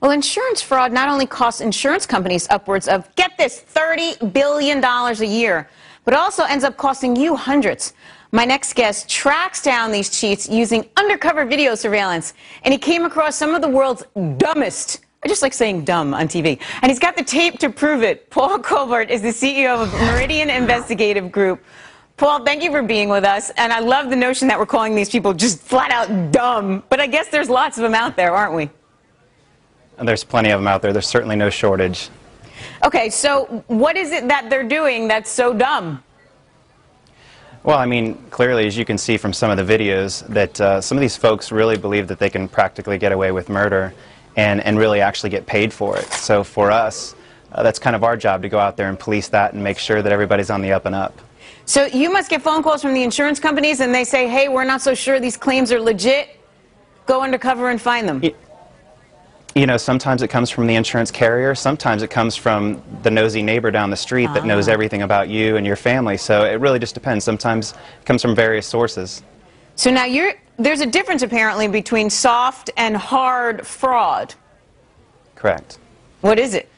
Well, insurance fraud not only costs insurance companies upwards of, get this, $30 billion a year, but also ends up costing you hundreds. My next guest tracks down these cheats using undercover video surveillance, and he came across some of the world's dumbest. I just like saying dumb on TV. And he's got the tape to prove it. Paul Colbert is the CEO of Meridian Investigative Group. Paul, thank you for being with us. And I love the notion that we're calling these people just flat out dumb. But I guess there's lots of them out there, aren't we? There's plenty of them out there. There's certainly no shortage. Okay, so what is it that they're doing that's so dumb? Well, I mean, clearly, as you can see from some of the videos, that some of these folks really believe that they can practically get away with murder and really actually get paid for it. So for us, that's kind of our job to go out there and police that and make sure that everybody's on the up and up. So you must get phone calls from the insurance companies and they say, hey, we're not so sure these claims are legit. Go undercover and find them. You know, sometimes it comes from the insurance carrier. Sometimes it comes from the nosy neighbor down the street that knows everything about you and your family. So it really just depends. Sometimes it comes from various sources. So now there's a difference apparently between soft and hard fraud. Correct. What is it?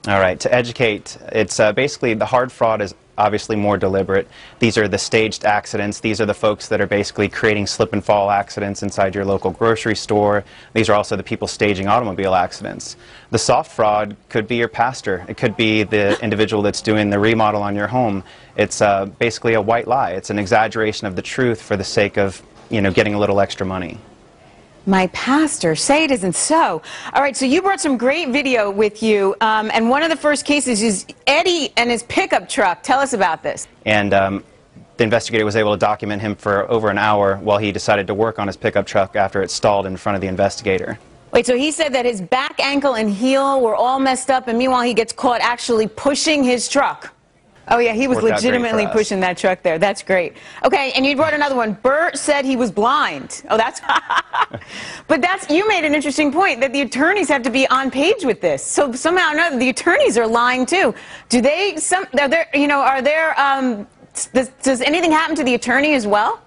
All right, to educate, it's basically the hard fraud is obviously more deliberate. These are the staged accidents. These are the folks that are basically creating slip and fall accidents inside your local grocery store. These are also the people staging automobile accidents. The soft fraud could be your pastor. It could be the individual that's doing the remodel on your home. It's basically a white lie. It's an exaggeration of the truth for the sake of, you know, getting a little extra money. My pastor, say it isn't so. All right, so you brought some great video with you, and one of the first cases is Eddie and his pickup truck. Tell us about this. And the investigator was able to document him for over an hour while he decided to work on his pickup truck after it stalled in front of the investigator. Wait, so he said that his back, ankle, and heel were all messed up, and meanwhile he gets caught actually pushing his truck. Oh, yeah, he was legitimately pushing that truck there. That's great. Okay, and you brought another one. Bert said he was blind. Oh, that's... But you made an interesting point, that the attorneys have to be on page with this. So somehow or another, the attorneys are lying, too. Do they... does anything happen to the attorney as well?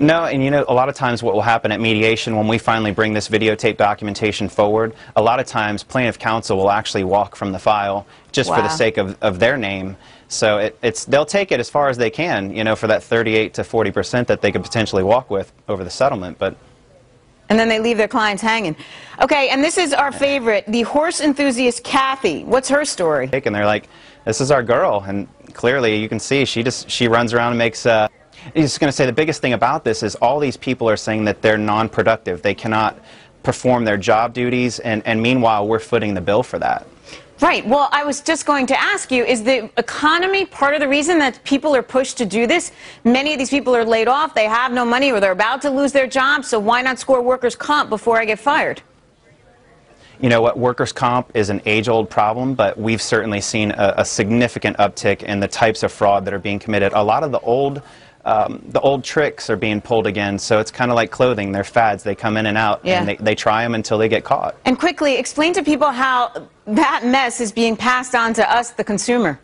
No, and you know, a lot of times what will happen at mediation when we finally bring this videotape documentation forward, a lot of times plaintiff counsel will actually walk from the file just for the sake of their name. So they'll take it as far as they can, you know, for that 38 to 40% that they could potentially walk with over the settlement. And then they leave their clients hanging. Okay, and this is our favorite, the horse enthusiast Kathy. What's her story? And they're like, this is our girl, and clearly you can see she runs around and makes... I'm just going to say the biggest thing about this is all these people are saying that they're non-productive. They cannot perform their job duties, and meanwhile we're footing the bill for that. Right. Well, I was just going to ask you, is the economy part of the reason that people are pushed to do this? Many of these people are laid off, they have no money, or they're about to lose their jobs, so why not score workers' comp before I get fired? You know what, workers' comp is an age-old problem, but we've certainly seen a significant uptick in the types of fraud that are being committed. A lot of the old tricks are being pulled again, so it's kind of like clothing. They're fads. They come in and out, and they try them until they get caught. And quickly, explain to people how that mess is being passed on to us, the consumer.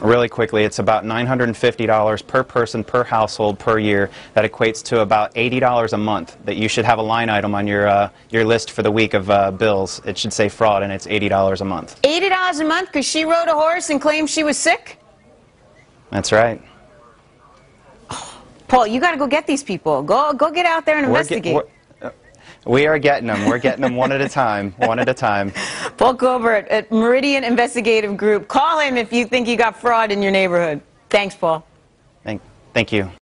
Really quickly, it's about $950 per person, per household, per year. That equates to about $80 a month that you should have a line item on your list for the week of bills. It should say fraud, and it's $80 a month. $80 a month because she rode a horse and claimed she was sick? That's right. Paul, you got to go get these people. Go get out there and investigate. We are getting them. We're getting them one at a time. One at a time. Paul Colbert at Meridian Investigative Group. Call him if you think you got fraud in your neighborhood. Thanks, Paul. Thank you.